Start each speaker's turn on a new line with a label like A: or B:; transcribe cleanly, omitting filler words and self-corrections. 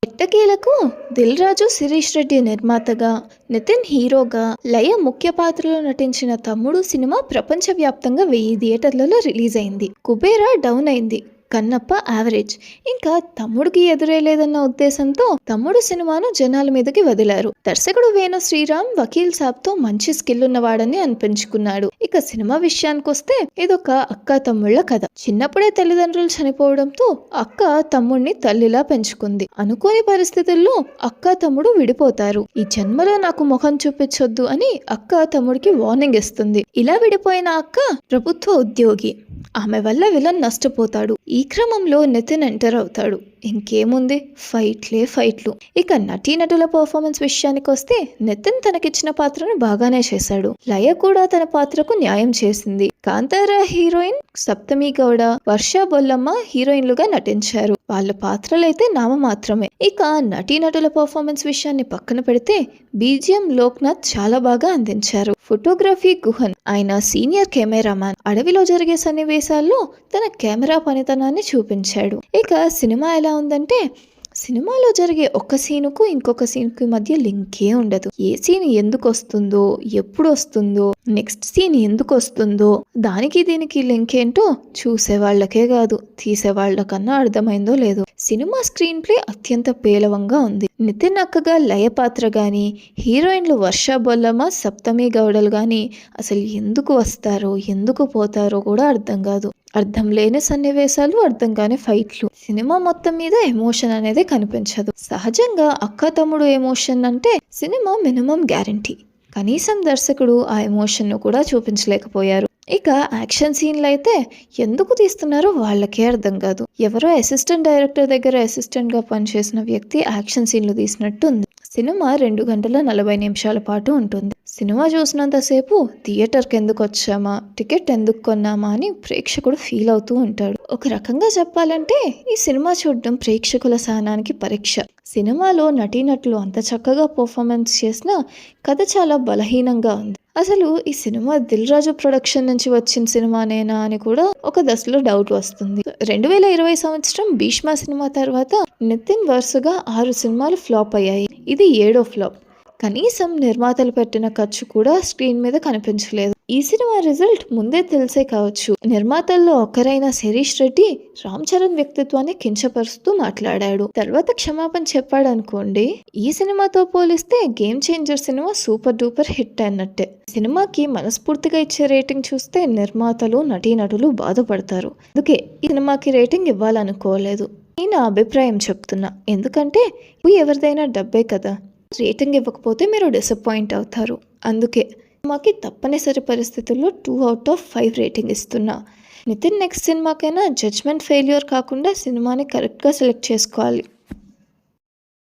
A: ఎట్టకేలకు దిల్ రాజు శిరీష్ రెడ్డి నిర్మాతగా, నితిన్ హీరోగా, లయ ముఖ్య పాత్రలో నటించిన తమ్ముడు సినిమా ప్రపంచవ్యాప్తంగా 1000 థియేటర్లలో రిలీజ్ అయింది. కుబేరా డౌన్ అయింది, కన్నప్ప యావరేజ్. ఇంకా తమ్ముడికి ఎదురేలేదన్న ఉద్దేశంతో తమ్ముడు సినిమాను జనాల మీదకి వదిలారు. దర్శకుడు వేణు శ్రీరామ్ వకీల్ సాబ్తో మంచి స్కిల్ ఉన్నవాడని అనిపించుకున్నాడు. ఇక సినిమా విషయానికొస్తే ఇదొక అక్క తమ్ముళ్ల కథ. చిన్నప్పుడే తల్లిదండ్రులు చనిపోవడంతో అక్క తమ్ముడిని తల్లిలా పెంచుకుంది. అనుకోని పరిస్థితుల్లో అక్క తమ్ముడు విడిపోతారు. ఈ జన్మలో నాకు ముఖం చూపించొద్దు అని అక్క తమ్ముడికి వార్నింగ్ ఇస్తుంది. ఇలా విడిపోయిన అక్క ప్రభుత్వ ఉద్యోగి. ఆమె వల్ల విలన్ నష్టపోతాడు. ఈ క్రమంలో నితిన్ ఎంటర్ అవుతాడు. ఇంకేముంది, ఫైట్లు. ఇక నటీనటుల పర్ఫార్మెన్స్ విషయానికి వస్తే నితిన్ తనకిచ్చిన పాత్రను బాగానే చేశాడు. లయ కూడా తన పాత్రకు న్యాయం చేసింది. కాంతారా హీరోయిన్ సప్తమి గౌడ, వర్ష బొల్లమ్మ హీరోయిన్లుగా నటించారు. వాళ్ళ పాత్రలైతే నామ మాత్రమే. ఇక నటీనటుల పర్ఫార్మెన్స్ విషయాన్ని పక్కన పెడితే బీజిఎం లోక్నాథ్ చాలా బాగా అందించారు. ఫోటోగ్రఫీ గుహన్, ఆయన సీనియర్ కెమెరామ్యాన్, అడవిలో జరిగే సన్నివేశాల్లో తన కెమెరా పనితనాన్ని చూపించాడు. ఇక సినిమా ఎలా ఉందంటే, సినిమాలో జరిగే ఒక సీనుకు ఇంకొక సీన్కి మధ్య లింకే ఉండదు. ఏ సీన్ ఎందుకు వస్తుందో, ఎప్పుడు వస్తుందో, నెక్స్ట్ సీన్ ఎందుకు వస్తుందో, దానికి దీనికి లింక్ ఏంటో చూసే వాళ్ళకే కాదు, తీసే వాళ్ళకన్నా అర్థమైందో లేదో. సినిమా స్క్రీన్ ప్లే అత్యంత పేలవంగా ఉంది. నితిన్ అక్కగా లయ పాత్ర గాని, హీరోయిన్లు వర్ష బొల్లమ్మ, సప్తమి గౌడలు గాని అసలు ఎందుకు వస్తారో, ఎందుకు పోతారో కూడా అర్థం కాదు. అర్థం లేని సన్నివేశాలు, అర్థం కాని ఫైట్లు. సినిమా మొత్తం మీద ఎమోషన్ అనేది కనిపించదు. సహజంగా అక్క తమ్ముడు ఎమోషన్ అంటే సినిమా మినిమం గ్యారంటీ. కనీసం దర్శకుడు ఆ ఎమోషన్ ను కూడా చూపించలేకపోయారు. ఇక యాక్షన్ సీన్లు అయితే ఎందుకు తీస్తున్నారో వాళ్ళకే అర్థం కాదు. ఎవరో అసిస్టెంట్ డైరెక్టర్ దగ్గర అసిస్టెంట్ గా పనిచేసిన వ్యక్తి యాక్షన్ సీన్లు తీసినట్టు ఉంది. సినిమా 2 గంటల 40 నిమిషాల పాటు ఉంటుంది. సినిమా చూసినంతసేపు థియేటర్కి ఎందుకు వచ్చామా, టికెట్ ఎందుకు కొన్నామా అని ప్రేక్షకుడు ఫీల్ అవుతూ ఉంటాడు. ఒక రకంగా చెప్పాలంటే ఈ సినిమా చూడడం ప్రేక్షకుల సహనానికి పరీక్ష. సినిమాలో నటీనటులు అంత చక్కగా పర్ఫార్మెన్స్ చేసినా కథ చాలా బలహీనంగా ఉంది. అసలు ఈ సినిమా దిల్ రాజు ప్రొడక్షన్ నుంచి వచ్చిన సినిమానేనా అని కూడా ఒక దశలో డౌట్ వస్తుంది. 2020 సంవత్సరం భీష్మ సినిమా తర్వాత నితిన్ వరుసగా 6 సినిమాలు ఫ్లాప్ అయ్యాయి. ఇది 7వ ఫ్లాప్. కనీసం నిర్మాతలు పెట్టిన ఖర్చు కూడా స్క్రీన్ మీద కనిపించలేదు. ఈ సినిమా రిజల్ట్ ముందే తెలిసే కావచ్చు. నిర్మాతల్లో ఒకరైన శిరీష్ రెడ్డి రామ్ చరణ్ వ్యక్తిత్వాన్ని కించపరుస్తూ మాట్లాడాడు. తర్వాత క్షమాపణ చెప్పాడు అనుకోండి. ఈ సినిమాతో పోలిస్తే game changer cinema super duper hit అన్నట్టే. సినిమాకి మనస్ఫూర్తిగా ఇచ్చే రేటింగ్ చూస్తే నిర్మాతలు, నటీనటులు బాధపడతారు. అందుకే ఈ సినిమాకి రేటింగ్ ఇవ్వాలనుకోలేదు. నేను అభిప్రాయం చెప్తున్నా. ఎందుకంటే ఎవరిదైనా డబ్బే కదా. రేటింగ్ ఇవ్వకపోతే మీరు డిసప్పాయింట్ అవుతారు. అందుకే మాకి తప్పనిసరి పరిస్థితుల్లో 2/5 రేటింగ్ ఇస్తున్నా. నితిన్ నెక్స్ట్ సినిమాకైనా జడ్జ్మెంట్ ఫెయిల్యూర్ కాకుండా సినిమాని కరెక్ట్గా సెలెక్ట్ చేసుకోవాలి.